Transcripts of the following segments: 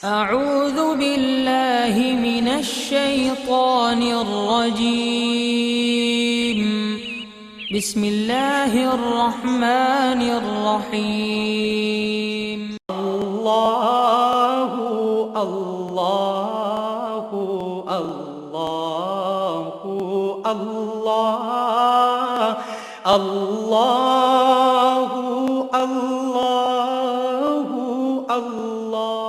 أعوذ بالله من الشيطان الرجيم بسم الله الرحمن الرحيم الله الله الله الله الله الله الله الله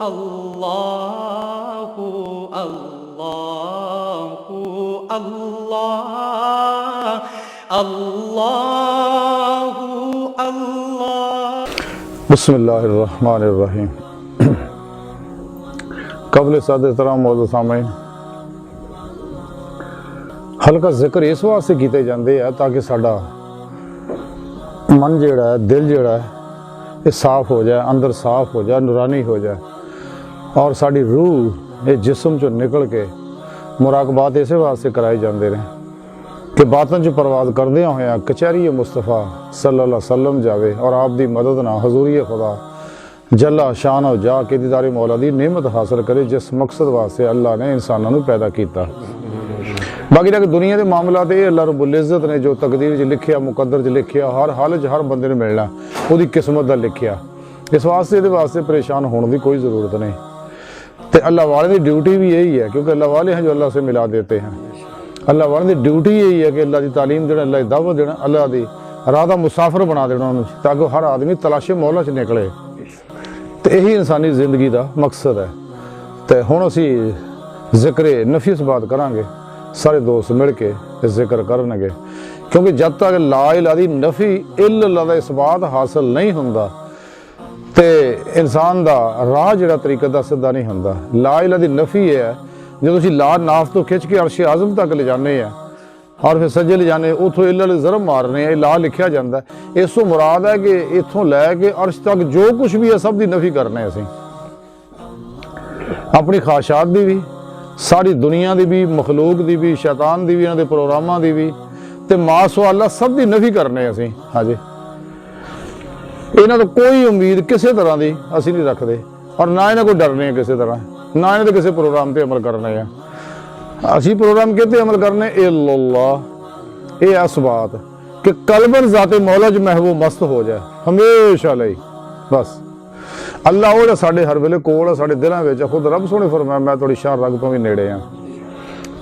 الله الله الله الله बिस्मिल्लाहिर्रहमानिर्रहीम। कबल साद एहतराम मौजूद सामईन, हल्का जिक्र इस वास्ते किए जाते हैं ताकि साडा मन जिहड़ा है, दिल जिहड़ा है, ये साफ हो जाए, अंदर साफ हो जाए, नूरानी हो जाए और साडी रूह ये जिस्म चो निकल के मुराकबात इस वास्ते कराए जाते हैं कि बातन च परवाज करदे होया कचहरी मुस्तफा सल्लल्लाहु अलैहि वसल्लम जावे और आप दी मदद ना हजूरी खुदा जल्ला शान हो जा के दीदारे मौला दी नेमत हासिल करे जिस मकसद वास्ते अल्लाह ने इंसानों को पैदा किया। बाकी रह दुनिया के मामला तो अल्लाह रब्बुल इज़्ज़त ने जो तकदीर च लिखिया, मुकद्दर च लिखिया, हर हाल च हर बंदे ने मिलना वो किस्मत का लिखिया। इस वास्ते ये वास्ते परेशान होने की कोई ज़रूरत नहीं। तो अल्लाह वाले की ड्यूटी भी यही है, क्योंकि अल्लाह वाले हैं जो अल्लाह से मिला देते हैं। अल्लाह वाले की ड्यूटी यही है कि अल्लाह की तालीम देना, अल्लाह की दावत देना, अल्लाह की राह का मुसाफिर बना देना उन्होंने, ताकि हर आदमी तलाशे मौला च निकले। तो यही इंसानी जिंदगी का मकसद है। तो हुण असी जिक्र नफी इस बात करांगे, सारे दोस्त मिल के जिक्र करनगे, क्योंकि जब तक ला इलाहा दी नफी इल्ला दा इस बात हासिल नहीं हुंदा तो इंसान का राह जिहड़ा तरीका दा सीधा नहीं हुंदा। ला इलाहा दी नफी है जो तुसीं ला नाफ तो खिंच के अर्श आज़म तक ले जाने हैं और फिर सज्जे ले जाने उतों इल्ला ज़रब मारने हैं, ला लिखिया जाता है। इस तो मुराद है कि इतों लैके अर्श तक जो कुछ भी है सब की नफी करने असीं, अपनी ख्वाहिशात की भी, सारी दुनिया की भी, मखलूक की भी, शैतान की भी, इन्हां दे प्रोग्रामां की भी, तो मासो अल्लाह सब की नफी करने असीं। हाँ जी, इन्हां तो कोई उम्मीद किसी तरह की असीं नहीं रखते और ना इन्हां को डरने किसी तरह, ना इन्हें किसी प्रोग्राम पर अमल करने हैं। असी प्रोग्राम कहते अमल करने इल्लल्लाह, ये इस बात कि कल्बन ज़ाते मौला च महबूब मस्त हो जाए हमेशा लई। बस अल्लाह वो साढ़े हर वेले कोल है, साढ़े दिलों में खुद रब सोने फरमाया मैं थोड़ी शाह रग तो भी नेड़े हाँ।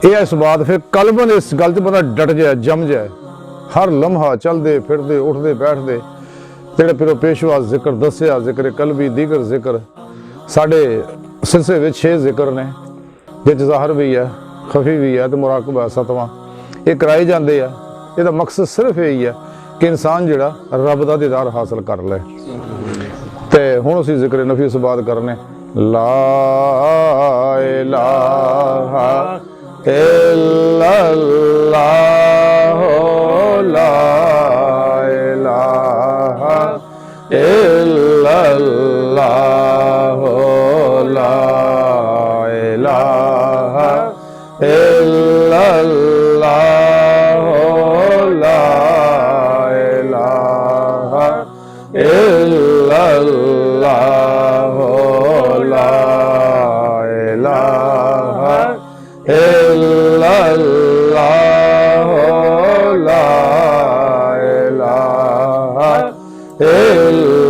यह इस बात फिर कल्बन इस गल च बंदा डट जाए, जम जाए, हर लम्हा चलते फिरते उठते बैठते जेड़े पिरो पेशवा जिक्र दसिया, जिक्र कलबी, दीगर जिक्र साढ़े सिलसिले में 6 जिक्र ने, जिस ज़ाहिर भी है, खफी भी है, तो मुराकबा 7वां ये कराए जाते हैं। इसका मकसद सिर्फ यही है कि इंसान जिहड़ा रब दा दीदार हासिल कर ले। तो हुण असीं जिक्र नफी इस बात करने ला इलाहा इल्लल्लाह, ला इलाहा इल्लल्लाह, ला इलाहा इल्लल्लाह, ला इलाहा इल्लल्लाह, ला इलाहा इल्लल्लाह, ला इलाहा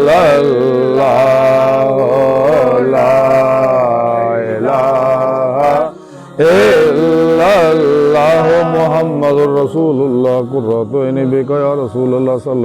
इल्लल्लाह, ला इलाहा इल्लल्लाह, मुहम्मदुर रसूलुल्लाह कुर्रतु ऐनी बिका या रसूलल्लाह।